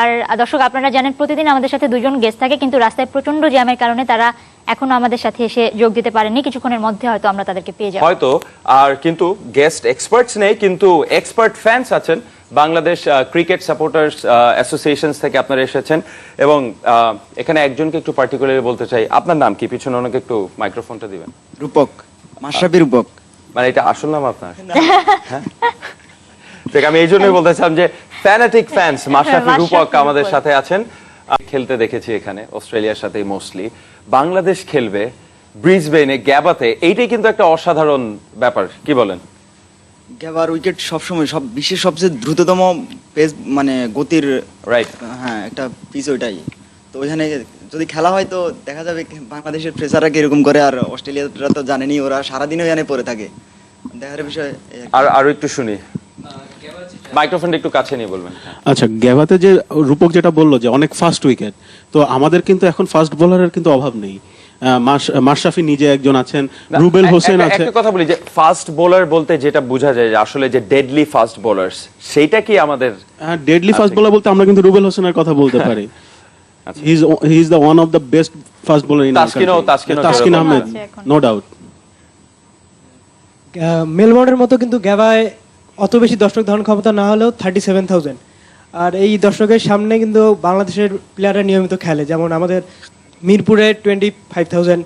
আর দর্শক আপনারা জানেন প্রতিদিন আমাদের সাথে দুজন গেস্ট থাকে, কিন্তু রাস্তায় প্রচন্ড জ্যামের কারণে তারা এখনো আমাদের সাথে এসে যোগ দিতে পারেননি। কিছুক্ষণের মধ্যে হয়তো আমরা তাদেরকে পেয়ে যাব হয়তো। আর কিন্তু গেস্ট এক্সপার্টস নেই, কিন্তু এক্সপার্ট ফ্যান্স আছেন। বাংলাদেশ ক্রিকেট সাপোর্টার্স অ্যাসোসিয়েশন থেকে আপনারা এসেছেন এবং এখানে একজনকে একটু পার্টিকুলারলি বলতে চাই। আপনার নাম কি? পিছনে ওনাকে একটু মাইক্রোফোনটা দিবেন। রূপক, মাশরাফি রূপক। মানে এটা আসল নাম আপনার? হ্যাঁ, ঠিক। আমি এই জন্যই বলতে চাম যে ফ্যানাটিক ফ্যান্স মাশরাফি রূপক আমাদের সাথে আছেন। খেলতে দেখেছি এখানে অস্ট্রেলিয়ার সাথে মোস্টলি। বাংলাদেশ খেলবে ব্রিসবেনে, গ্যাবাতে, এইটাই কিন্তু একটা অসাধারণ ব্যাপার, কি বলেন? গ্যাবার উইকেট সবসময় সব বিশ্বের সবচেয়ে দ্রুততম পেস, মানে গতির, রাইট। হ্যাঁ, একটা পিচ ওইটাই। তো ওইখানে যদি খেলা হয় তো দেখা যাবে বাংলাদেশের প্রেসাররা কিরকম করে, আর অস্ট্রেলিয়ারা তো জানেনি, ওরা সারাদিন ওইখানে পড়ে থাকে। দেখার বিষয়। আর আরো একটু শুনি, মাইক্রোফোনটা একটু কাছে নিয়ে বলবেন। আচ্ছা, গ্যাবাতে যে রূপক যেটা বললো যে অনেক ফাস্ট উইকেট, তো আমাদের কিন্তু এখন ফাস্ট বোলারের কিন্তু অভাব নেই। মাশরাফি নিজে একজন আছেন, রুবেল হোসেন আছে। একটা কথা বলি যে ফাস্ট বোলার বলতে যেটা বোঝা যায় যে আসলে যে ডেডলি ফাস্ট বোলার্স, সেইটা কি আমাদের? ডেডলি ফাস্ট বোলার বলতে আমরা কিন্তু রুবেল হোসেনের কথা বলতে পারি। He is the one of the best fast bowler in Taskin Ahmed, no doubt. মেলবোর্নের মতো কিন্তু গ্যাবায় অত বেশি দর্শক ধারণ ক্ষমতা না হলেও 37,000, আর এই দর্শকের সামনে কিন্তু বাংলাদেশের প্লেয়াররা নিয়মিত খেলে, যেমন আমাদের মিরপুরে 25,000।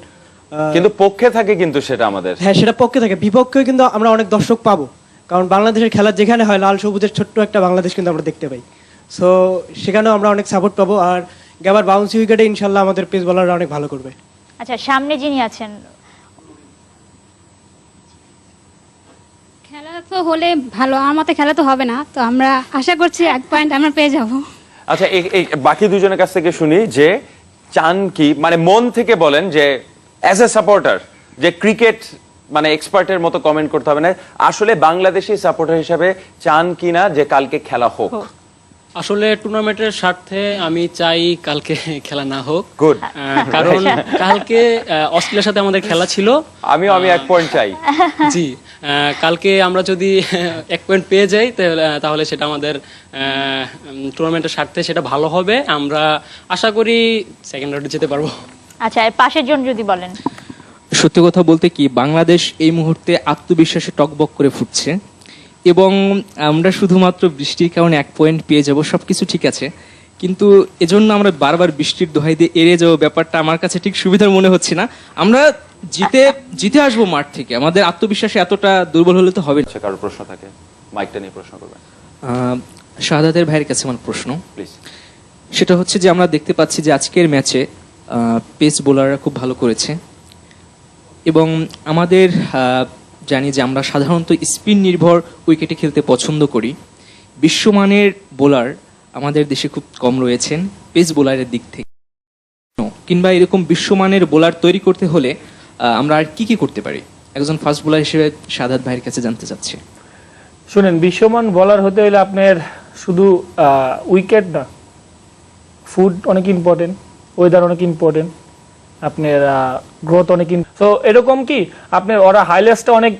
কিন্তু পক্ষে থাকে, কিন্তু সেটা আমাদের, হ্যাঁ, সেটা পক্ষে থাকে। বিপক্ষে কিন্তু আমরা অনেক দর্শক পাবো, কারণ বাংলাদেশের খেলা যেখানে হয় লাল সবুজের ছোট্ট একটা বাংলাদেশ কিন্তু আমরা দেখতে পাই। সো সেখানেও আমরা অনেক সাপোর্ট পাবো। আর গ্যাবার বাউন্সি উইকেটে ইনশাল্লাহ আমাদের পেস বোলাররা অনেক ভালো করবে। আচ্ছা, সামনে যিনি আছেন, খেলা তো হলে ভালো, আমাদের খেলা তো হবে না, তো আমরা আশা করছি 1 পয়েন্ট আমরা পেয়ে যাব। আচ্ছা, এই বাকি দুজনের কাছ থেকে শুনি যে চান কি, মানে মন থেকে বলেন যে অ্যাজ এ সাপোর্টার, যে ক্রিকেট মানে এক্সপার্টের মতো কমেন্ট করতে হবে না, আসলে বাংলাদেশি সাপোর্টার হিসেবে চান কিনা যে কালকে খেলা হোক? আসলে টুর্নামেন্টের স্বার্থে আমি চাই কালকে খেলা না হোক। গুড। কারণ কালকে অস্ট্রেলিয়ার সাথে আমাদের খেলা ছিল। আমি 1 পয়েন্ট চাই। জি, কালকে আমরা যদি 1 পয়েন্ট পেয়ে যাই তাহলে সেটা আমাদের টুর্নামেন্টের স্বার্থে সেটা ভালো হবে। আমরা আশা করি সেকেন্ড রাউন্ডে যেতে পারবো। আচ্ছা, এর পাশের জন যদি বলেন। সত্যি কথা বলতে কি, বাংলাদেশ এই মুহূর্তে আত্মবিশ্বাসে টকবক করে ফুটছে এবং আমরা শুধুমাত্র বৃষ্টির কারণে 1 পয়েন্ট পেয়ে যাব, সবকিছু ঠিক আছে, কিন্তু এজন্য আমরা বারবার বৃষ্টির দোহাই দিয়ে এড়িয়ে যাবো, ব্যাপারটা আমার কাছে ঠিক সুবিধার মনে হচ্ছে না। আমরা জিতে আসবো মাঠ থেকে, আমাদের আত্মবিশ্বাসে এতটা দুর্বল হলে তো হবে না। কারো প্রশ্ন থাকে, মাইকটা নিয়ে প্রশ্ন করবেন। শাহাদাতের ভাইয়ের কাছে আমার প্রশ্ন, প্লিজ। সেটা হচ্ছে যে আমরা দেখতে পাচ্ছি যে আজকের ম্যাচে পেস বোলাররা খুব ভালো করেছে এবং আমাদের জানি যে আমরা সাধারণত স্পিন নির্ভর উইকেটে খেলতে পছন্দ করি। বিশ্বমানের বোলার আমাদের দেশে খুব কম রয়েছেন পেস বোলারের দিক থেকে, কিংবা এরকম বিশ্বমানের বোলার তৈরি করতে হলে আমরা আর কি করতে পারি? একজন ফাস্ট বোলার হিসেবে শাহাদাত ভাইয়ের কাছে জানতে চাচ্ছি। শুনেন, বিশ্বমান বোলার হতে হলে আপনার শুধু উইকেট না, ফুড অনেক ইম্পর্টেন্ট, ওয়েদার অনেক ইম্পর্টেন্ট, আপনার গ্রোথ অনেক। তো এরকম কি আপনার ওরা হাইলাইটসটা অনেক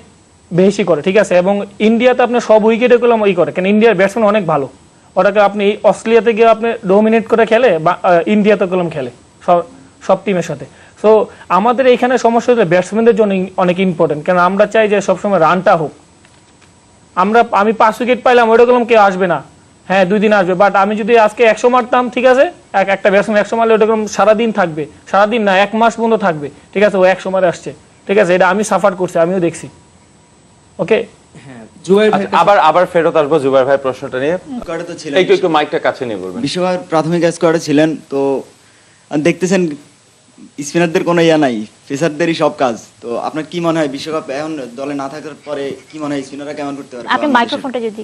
বেশি করে, ঠিক আছে। এবং ইন্ডিয়াতে আপনার সব উইকেটে গুলো করে, কারণ ইন্ডিয়ার ব্যাটসম্যান অনেক ভালো। ওটাকে আপনি অস্ট্রেলিয়াতে গিয়ে আপনি ডোমিনেট করে খেলে, বা ইন্ডিয়াতে কলম খেলে সব টিমের সাথে। সো আমাদের এইখানে সমস্যা হচ্ছে ব্যাটসম্যানদের জন্য অনেক ইম্পর্টেন্ট, কারণ আমরা চাই যে সবসময় রানটা হোক। আমি 5 উইকেট পাইলাম, ওইটা কলম কেউ আসবে না, হ্যাঁ 2 দিন আসবে, বাট আমি যদি আজকে 100 মারতাম, ঠিক আছে, একটা ব্যাটসম্যান 100 মারলে ওটা সারাদিন থাকবে, সারাদিন না 1 মাস পর্যন্ত থাকবে, ঠিক আছে। ও 100 মারে আসছে, ঠিক আছে, এটা আমি সাফার করছি, আমিও দেখছি। ওকে, আবার ফেরত আসবো জুবাইর ভাই প্রশ্নটা নিয়ে। একটু মাইকটা কাছে নিয়ে বলবেন। বিশ্বকাপের প্রাথমিক স্কোয়াডে ছিলেন, তো দেখতেছেন স্পিনারদের কোনো ইয়া নাই, পেসারদেরই সব কাজ। তো আপনার কি মনে হয় বিশ্বকাপ এখন দলে না থাকার পরে কি মনে হয় স্পিনাররা কেমন করতে পারবে? আপনি মাইক্রোফোনটা যদি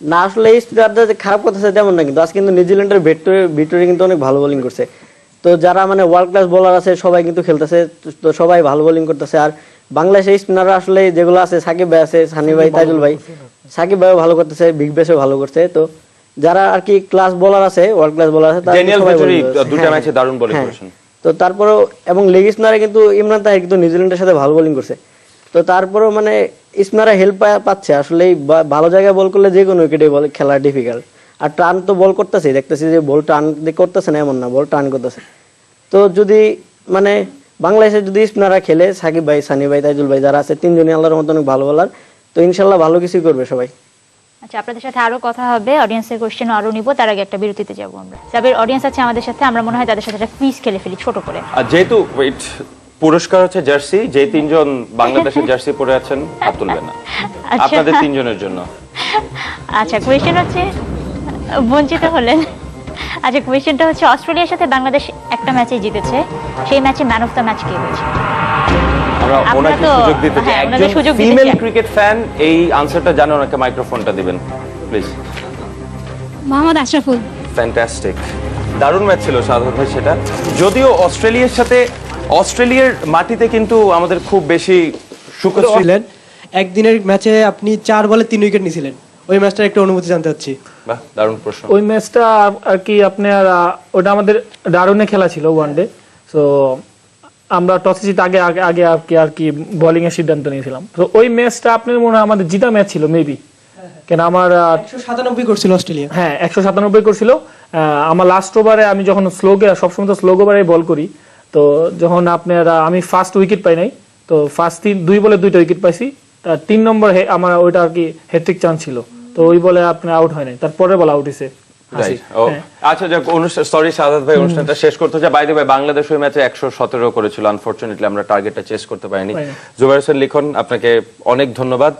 না, আসলে এই স্পিনারদের খারাপ করতেছে তেমন না, কিন্তু আজ কিন্তু নিউজিল্যান্ডের ভিক্টোরি কিন্তু অনেক ভালো বোলিং করছে। তো যারা মানে ওয়ার্ল্ড ক্লাস বোলার আছে সবাই কিন্তু খেলতেছে, তো সবাই ভালো বোলিং করতেছে। আর বাংলাদেশের স্পিনাররা আসলে যেগুলো আছে, সাকিব ভাই আছে, সানি ভাই, তাইজুল ভাই, সাকিব ভাইও ভালো করতেছে, বিগ বেসও ভালো করছে। তো যারা আর কি ক্লাস বোলার আছে, ওয়ার্ল্ড ক্লাস বোলার আছে, দুটো ম্যাচে দারুণ বোলিং করেছেন। তো তারপরেও এবং লেগ স্পিনারে কিন্তু ইমরান তাহির কিন্তু নিউজিল্যান্ডের সাথে ভালো বোলিং করছে। তো তারপরেও মানে স্পিনাররা হেল্প পাচ্ছে, আসলে ভালো জায়গায় বল করলে যে কোনো উইকেটে খেলা ডিফিকাল্ট। আর টার্ন তো বল করতেছে, দেখতেছি যে বল টার্ন করতেছে না এমন না, বল টার্ন করতেছে। তো যদি মানে বাংলাদেশে যদি স্পিনাররা খেলে, সাকিব ভাই, সানি ভাই, তাইজুল ভাই যারা আছে, তিনজনই আল্লাহর মতো অনেক ভালো বলার, তো ইনশাল্লাহ ভালো কিছুই করবে সবাই। আচ্ছা, আপনাদের সাথে আরো কথা হবে, অডিয়েন্সের কোশ্চেন আরো নিব, তার আগে একটা বিরতিতে যাব আমরা। সাবির, অডিয়েন্স আছে আমাদের সাথে, আমরা মনে হয় তাদের সাথে একটা কুইজ খেলে ফেলি ছোট করে। আর যেহেতু পুরস্কার হচ্ছে জার্সি, যে তিনজন বাংলাদেশের জার্সি পরে আছেন হাত তুলবেন না, আচ্ছা। আপনাদের তিনজনের জন্য। আচ্ছা, কোয়েশ্চেন হচ্ছে, বঞ্চিত হলেন। আচ্ছা, কোয়েশ্চেনটা হচ্ছে, অস্ট্রেলিয়ার সাথে বাংলাদেশ একটা ম্যাচে জিতেছে, সেই ম্যাচে ম্যান অফ দ্য ম্যাচ কে হয়েছে? আমরা আপনারা ওনাকে তো- সুযোগ দিতে চাই, হ্যাঁ, ওনাদের একজন সুযোগ দিতে ফিমেল চাই। ক্রিকেট ফ্যান এই আনসারটা জানে, ওনাকে মাইক্রোফোনটা দিবেন প্লিজ। মোহাম্মদ আশরাফুল। ফ্যান্টাস্টিক, দারুণ ম্যাচ ছিল সাধারণ ভাই সেটা। যদিও অস্ট্রেলিয়ার সাথে, অস্ট্রেলিয়ার মাটিতে কিন্তু আমাদের খুব বেশি সুখদ ছিলেন একদিনের ম্যাচে আপনি 4 বলে 3 উইকেট নিয়েছিলেন, ওই ম্যাচটার একটা অনুভূতি জানতে চাচ্ছি। বাহ, দারুণ প্রশ্ন। ওই ম্যাচটা আর কি আপনার ওটা আমাদের ডারুনে খেলা ছিল ওয়ানডে। সো আমরা টসে জিতে আগে আগে আগে আর কি বোলিং এর সিদ্ধান্ত নিয়েছিলাম। তো ওই ম্যাচটা আপনার মনে হয় আমাদের জিতা ম্যাচ ছিল মেবি, কেন আমার 197 করছিল অস্ট্রেলিয়া। হ্যাঁ 197 করছিল। আমার লাস্ট ওভারে আমি যখন সবসময় তো স্লো ওভারে বল করি, তো যখন আপনার আমি ফার্স্ট উইকেট পাই নাই, তো ফার্স্ট 2 বলে 2টা উইকেট পাইছি, 3 নম্বর আমার ওইটা আর কি হ্যাট্রিক চান্স ছিল, তো ওই বলে আপনি আউট হয় নাই, তারপরে বল আউট হয়েছে। Right. ও, আচ্ছা যাক, অনুষ্ঠান, সরি সাদাত ভাই, অনুষ্ঠানটা শেষ করতে হচ্ছে। বাই দ্য ওয়ে, বাংলাদেশ ওই ম্যাচে 117 করেছিল, আনফরচুনেটলি আমরা টার্গেটটা চেস করতে পারিনি। জুবাইর হোসেন লিখন, আপনাকে অনেক ধন্যবাদ।